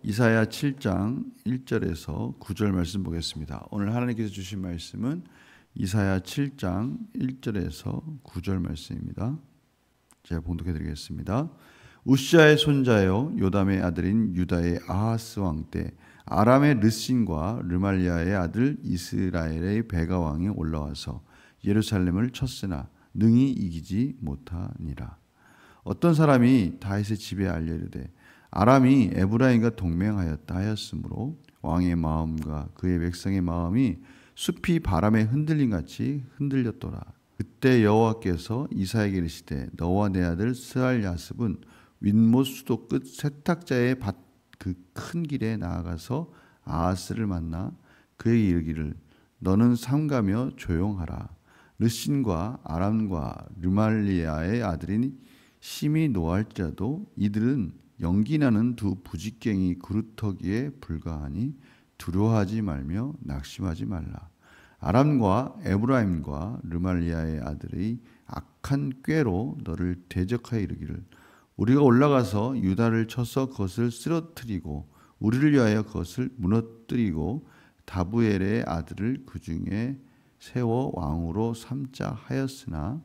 이사야 7장 1절에서 9절 말씀 보겠습니다. 오늘 하나님께서 주신 말씀은 이사야 7장 1절에서 9절 말씀입니다. 제가 봉독해 드리겠습니다. 우시아의 손자요 요담의 아들인 유다의 아하스 왕 때 아람의 르신과 르말리아의 아들 이스라엘의 베가 왕이 올라와서 예루살렘을 쳤으나 능히 이기지 못하니라. 어떤 사람이 다윗의 집에 알려 이르되 아람이 에브라임과 동맹하였다 하였으므로 왕의 마음과 그의 백성의 마음이 숲이 바람에 흔들림 같이 흔들렸더라. 그때 여호와께서 이사야에게 이르시되 너와 내 아들 스알야습은 윗못 수도 끝 세탁자의 밭 그 큰 길에 나아가서 아하스를 만나 그에게 이르기를 너는 삼가며 조용하라. 르신과 아람과 르말리아의 아들인 심히 노할지라도 이들은 연기나는 두 부직갱이 그루터기에 불과하니 두려워하지 말며 낙심하지 말라. 아람과 에브라임과 르말리아의 아들의 악한 꾀로 너를 대적하여 이르기를 우리가 올라가서 유다를 쳐서 그것을 쓰러뜨리고 우리를 위하여 그것을 무너뜨리고 다부엘의 아들을 그 중에 세워 왕으로 삼자 하였으나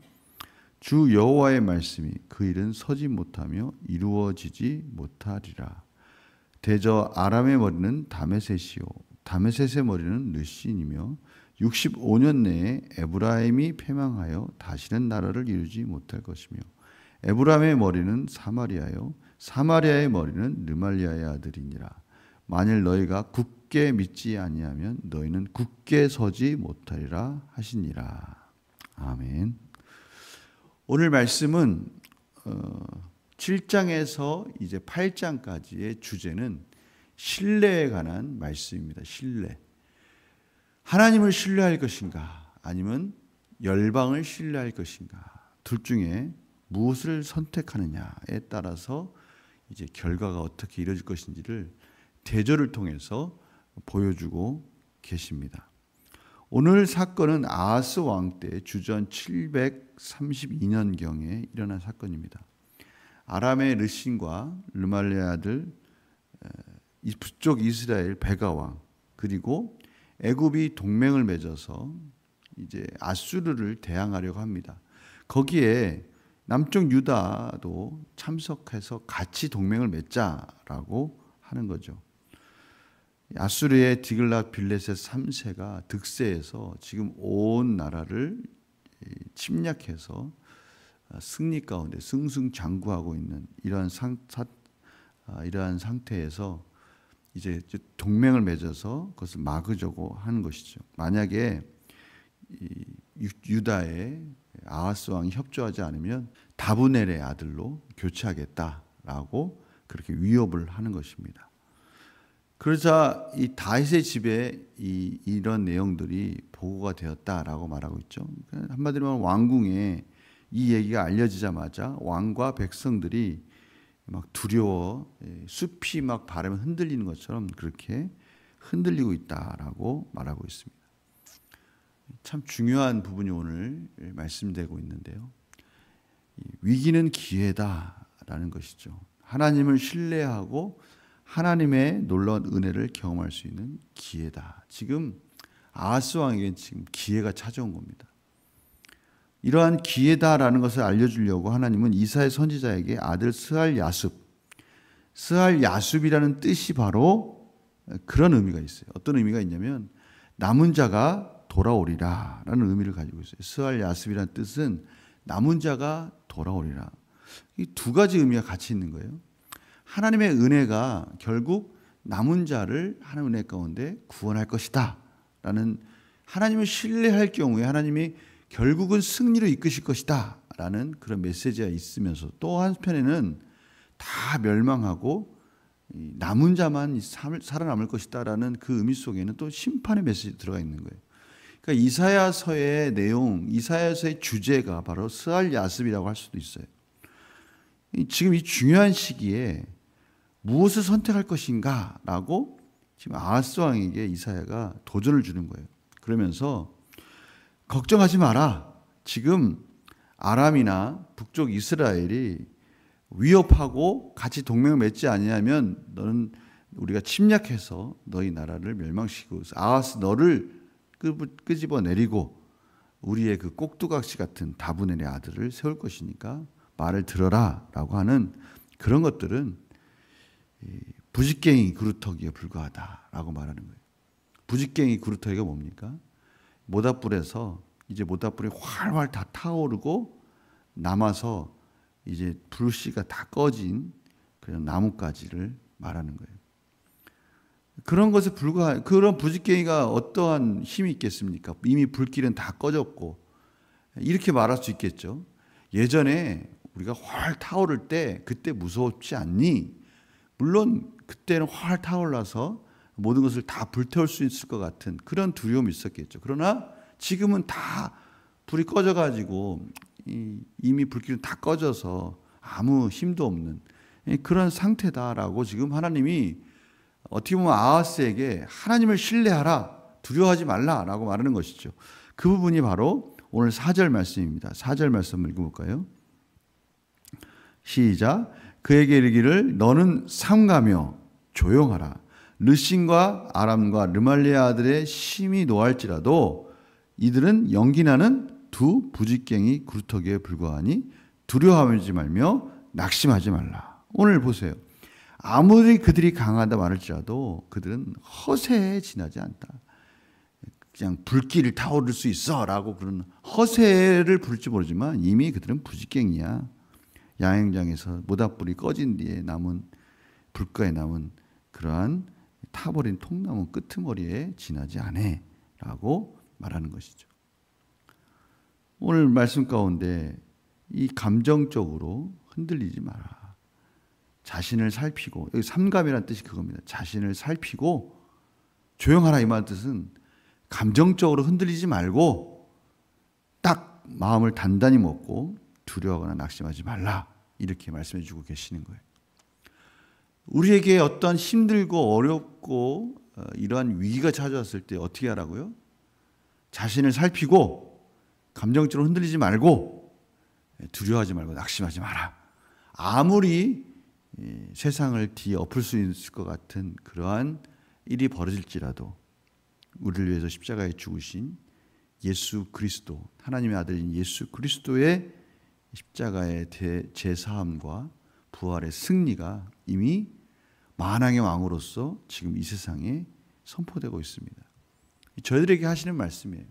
주 여호와의 말씀이 그 일은 서지 못하며 이루어지지 못하리라. 대저 아람의 머리는 다메셋이요 다메셋의 머리는 르신이며 65년 내에 에브라임이 패망하여 다시는 나라를 이루지 못할 것이며 에브라임의 머리는 사마리아요 사마리아의 머리는 르말리아의 아들이니라. 만일 너희가 굳게 믿지 아니하면 너희는 굳게 서지 못하리라 하시니라. 아멘. 오늘 말씀은 7장에서 이제 8장까지의 주제는 신뢰에 관한 말씀입니다. 신뢰. 하나님을 신뢰할 것인가 아니면 열방을 신뢰할 것인가 둘 중에 무엇을 선택하느냐에 따라서 이제 결과가 어떻게 이루어질 것인지를 대조를 통해서 보여주고 계십니다. 오늘 사건은 아하스 왕 때 주전 732년경에 일어난 사건입니다. 아람의 르신과 르말리아 아들 북쪽 이스라엘 베가 왕 그리고 애굽이 동맹을 맺어서 이제 아수르를 대항하려고 합니다. 거기에 남쪽 유다도 참석해서 같이 동맹을 맺자라고 하는 거죠. 아수르의 디글랏 빌레셋 3세가 득세해서 지금 온 나라를 침략해서 승리 가운데 승승장구하고 있는 이러한 상태에서 이제 동맹을 맺어서 그것을 막으려고 하는 것이죠. 만약에 유다의 아하스 왕이 협조하지 않으면 다브넬의 아들로 교체하겠다라고 그렇게 위협을 하는 것입니다. 그러자 이 다윗의 집에 이런 내용들이 보고가 되었다라고 말하고 있죠. 한마디로 말하면 왕궁에 이 얘기가 알려지자마자 왕과 백성들이 막 두려워 숲이 막 바람에 흔들리는 것처럼 그렇게 흔들리고 있다라고 말하고 있습니다. 참 중요한 부분이 오늘 말씀되고 있는데요. 위기는 기회다라는 것이죠. 하나님을 신뢰하고 하나님의 놀라운 은혜를 경험할 수 있는 기회다. 지금 아하스 왕에게 지금 기회가 찾아온 겁니다. 이러한 기회다라는 것을 알려주려고 하나님은 이사야 선지자에게 아들 스알야습이라는 뜻이 바로 그런 의미가 있어요. 어떤 의미가 있냐면 남은 자가 돌아오리라 라는 의미를 가지고 있어요. 스알야습이라는 뜻은 남은 자가 돌아오리라. 이 두 가지 의미가 같이 있는 거예요. 하나님의 은혜가 결국 남은 자를 하나님의 은혜 가운데 구원할 것이다 라는, 하나님을 신뢰할 경우에 하나님이 결국은 승리로 이끄실 것이다 라는 그런 메시지가 있으면서 또 한편에는 다 멸망하고 남은 자만 살아남을 것이다 라는 그 의미 속에는 또 심판의 메시지가 들어가 있는 거예요. 그러니까 이사야서의 내용, 이사야서의 주제가 바로 스알야습이라고 할 수도 있어요. 지금 이 중요한 시기에 무엇을 선택할 것인가 라고 지금 아하스 왕에게 이사야가 도전을 주는 거예요. 그러면서 걱정하지 마라. 지금 아람이나 북쪽 이스라엘이 위협하고 같이 동맹을 맺지 아니하면 너는 우리가 침략해서 너희 나라를 멸망시키고 아하스 너를 끄집어 내리고 우리의 그 꼭두각시 같은 다분엘의 아들을 세울 것이니까 말을 들어라 라고 하는 그런 것들은 부직갱이 그루터기에 불과하다라고 말하는 거예요. 부직갱이 그루터기가 뭡니까? 모닥불에서 이제 모닥불이 활활 다 타오르고 남아서 이제 불씨가 다 꺼진 그런 나뭇가지를 말하는 거예요. 그런 것에 불과한 그런 부직갱이가 어떠한 힘이 있겠습니까? 이미 불길은 다 꺼졌고 이렇게 말할 수 있겠죠. 예전에 우리가 활 타오를 때 그때 무섭지 않니? 물론 그때는 활 타올라서 모든 것을 다 불태울 수 있을 것 같은 그런 두려움이 있었겠죠. 그러나 지금은 다 불이 꺼져가지고 이미 불길은 다 꺼져서 아무 힘도 없는 그런 상태다라고 지금 하나님이 어떻게 보면 아하스에게 하나님을 신뢰하라, 두려워하지 말라라고 말하는 것이죠. 그 부분이 바로 오늘 4절 말씀입니다. 4절 말씀을 읽어볼까요? 시작. 그에게 이르기를 너는 삼가며 조용하라. 르신과 아람과 르말리아 아들의 심히 노할지라도 이들은 연기나는 두 부직갱이 그루터기에 불과하니 두려워하지 말며 낙심하지 말라. 오늘 보세요. 아무리 그들이 강하다 말할지라도 그들은 허세에 지나지 않다. 그냥 불길을 타오를 수 있어 라고 그런 허세를 부를지 모르지만 이미 그들은 부직갱이야. 야행장에서 모닥불이 꺼진 뒤에 남은 불가에 남은 그러한 타버린 통나무 끄트머리에 지나지 않아 라고 말하는 것이죠. 오늘 말씀 가운데 이 감정적으로 흔들리지 마라. 자신을 살피고, 여기 삼감이라는 뜻이 그겁니다. 자신을 살피고 조용하라 이 말 뜻은 감정적으로 흔들리지 말고 딱 마음을 단단히 먹고 두려워하거나 낙심하지 말라 이렇게 말씀해 주고 계시는 거예요. 우리에게 어떤 힘들고 어렵고 이러한 위기가 찾아왔을 때 어떻게 하라고요? 자신을 살피고 감정적으로 흔들리지 말고 두려워하지 말고 낙심하지 마라. 아무리 세상을 뒤엎을 수 있을 것 같은 그러한 일이 벌어질지라도 우리를 위해서 십자가에 죽으신 예수 그리스도, 하나님의 아들인 예수 그리스도의 십자가의 제사함과 부활의 승리가 이미 만왕의 왕으로서 지금 이 세상에 선포되고 있습니다. 저희들에게 하시는 말씀이에요.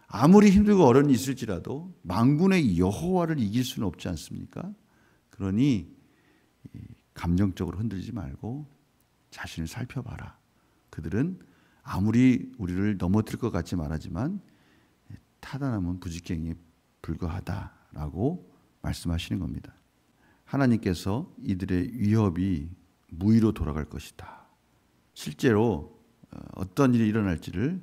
아무리 힘들고 어려운 일이 있을지라도 만군의 여호와를 이길 수는 없지 않습니까? 그러니 감정적으로 흔들리지 말고 자신을 살펴봐라. 그들은 아무리 우리를 넘어뜨릴 것 같지 말하지만 타다남은 부직갱이에 불과하다라고 말씀하시는 겁니다. 하나님께서 이들의 위협이 무의로 돌아갈 것이다. 실제로 어떤 일이 일어날지를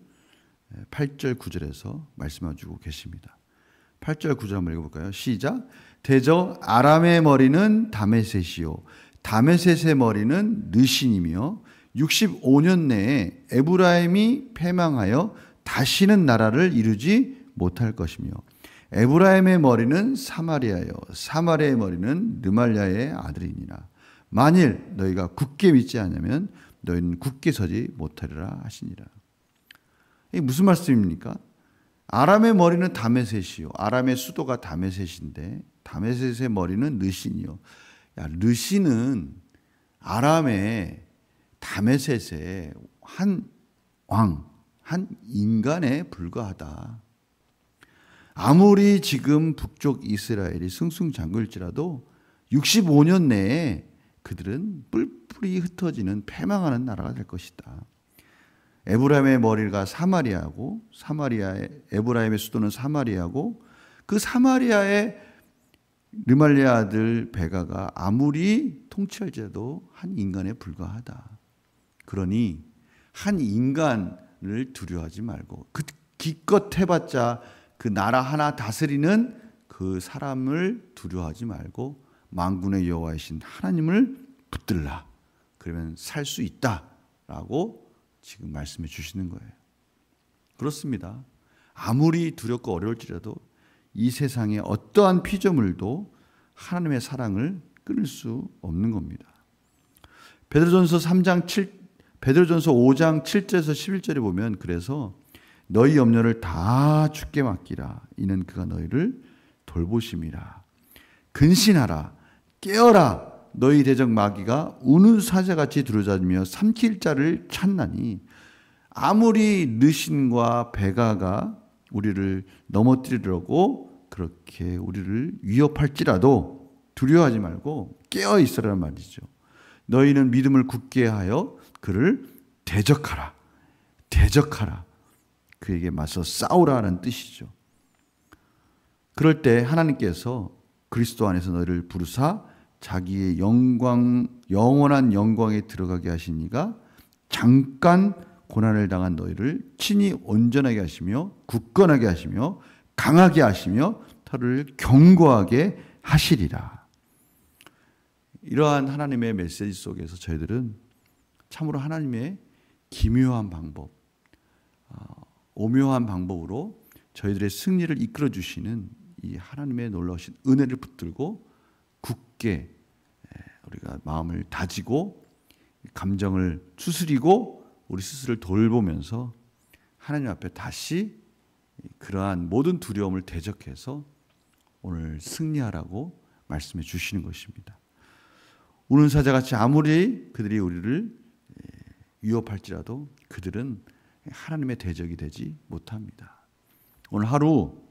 8절 9절에서 말씀해주고 계십니다. 8절 9절 한번 읽어볼까요? 시작. 대저 아람의 머리는 다메셋이요 다메셋의 머리는 르신이며 65년 내에 에브라임이 패망하여 다시는 나라를 이루지 못할 것이며 에브라임의 머리는 사마리아요 사마리아의 머리는 르말리아의 아들이니라. 만일 너희가 굳게 믿지 않으면 너희는 굳게 서지 못하리라 하시니라. 이게 무슨 말씀입니까? 아람의 머리는 다메셋이요. 아람의 수도가 다메셋인데 다메셋의 머리는 르신이요. 르신은 아람의 다메셋의 한 왕, 한 인간에 불과하다. 아무리 지금 북쪽 이스라엘이 승승장구일지라도 65년 내에 그들은 뿔뿔이 흩어지는 패망하는 나라가 될 것이다. 에브라임의 머리가 사마리아고 에브라임의 수도는 사마리아고 그 사마리아의 르말리아 아들 베가가 아무리 통치할지라도 한 인간에 불과하다. 그러니 한 인간을 두려워하지 말고 그 기껏 해봤자 그 나라 하나 다스리는 그 사람을 두려워하지 말고 만군의 여호와이신 하나님을 붙들라. 그러면 살 수 있다라고 지금 말씀해 주시는 거예요. 그렇습니다. 아무리 두렵고 어려울지라도 이 세상에 어떠한 피조물도 하나님의 사랑을 끊을 수 없는 겁니다. 베드로전서 5장 7절에서 11절에 보면 그래서 너희 염려를 다 주께 맡기라. 이는 그가 너희를 돌보심이라. 근신하라. 깨어라. 너희 대적 마귀가 우는 사자같이 두루다니며 삼킬 자를 찾나니 아무리 느신과 배가가 우리를 넘어뜨리려고 그렇게 우리를 위협할지라도 두려워하지 말고 깨어 있으라는 말이죠. 너희는 믿음을 굳게 하여 그를 대적하라. 대적하라. 그에게 맞서 싸우라는 뜻이죠. 그럴 때 하나님께서 그리스도 안에서 너희를 부르사 자기의 영원한 영광에 들어가게 하시니가 잠깐 고난을 당한 너희를 친히 온전하게 하시며 굳건하게 하시며 강하게 하시며 너를 견고하게 하시리라. 이러한 하나님의 메시지 속에서 저희들은 참으로 하나님의 기묘한 방법, 오묘한 방법으로 저희들의 승리를 이끌어 주시는 이 하나님의 놀라우신 은혜를 붙들고 굳게 우리가 마음을 다지고 감정을 추스리고 우리 스스로를 돌보면서 하나님 앞에 다시 그러한 모든 두려움을 대적해서 오늘 승리하라고 말씀해 주시는 것입니다. 우는 사자같이 아무리 그들이 우리를 위협할지라도 그들은 하나님의 대적이 되지 못합니다. 오늘 하루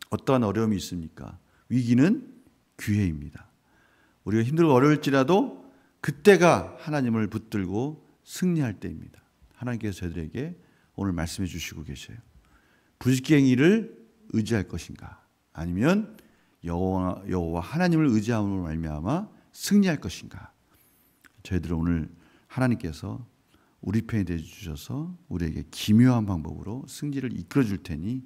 어떠한 어려움이 있습니까? 위기는 기회입니다. 우리가 힘들고 어려울지라도 그때가 하나님을 붙들고 승리할 때입니다. 하나님께서 저희들에게 오늘 말씀해 주시고 계셔요. 부지깽이를 의지할 것인가? 아니면 여호와 하나님을 의지함으로 말미암아 승리할 것인가? 저희들은 오늘 하나님께서 우리 편이 되어 주셔서 우리에게 기묘한 방법으로 승리를 이끌어 줄 테니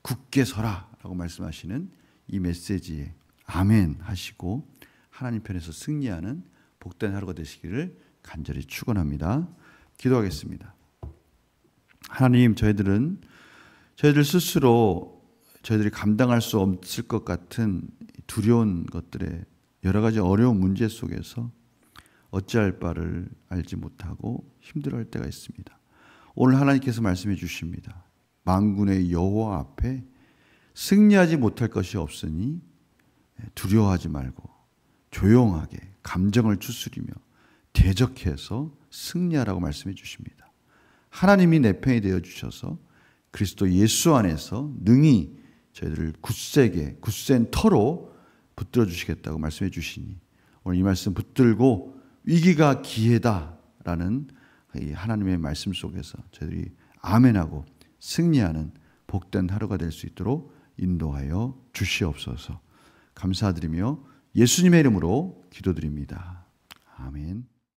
굳게 서라라고 말씀하시는 이 메시지에 아멘 하시고 하나님 편에서 승리하는 복된 하루가 되시기를 간절히 축원합니다. 기도하겠습니다. 하나님, 저희들 스스로 저희들이 감당할 수 없을 것 같은 두려운 것들에 여러 가지 어려운 문제 속에서 어찌할 바를 알지 못하고 힘들어할 때가 있습니다. 오늘 하나님께서 말씀해 주십니다. 만군의 여호와 앞에 승리하지 못할 것이 없으니 두려워하지 말고 조용하게 감정을 추스리며 대적해서 승리하라고 말씀해 주십니다. 하나님이 내 편이 되어 주셔서 그리스도 예수 안에서 능히 저희들을 굳센 터로 붙들어 주시겠다고 말씀해 주시니 오늘 이 말씀 붙들고 위기가 기회다라는 이 하나님의 말씀 속에서 저희들이 아멘하고 승리하는 복된 하루가 될 수 있도록 인도하여 주시옵소서. 감사드리며 예수님의 이름으로 기도드립니다. 아멘.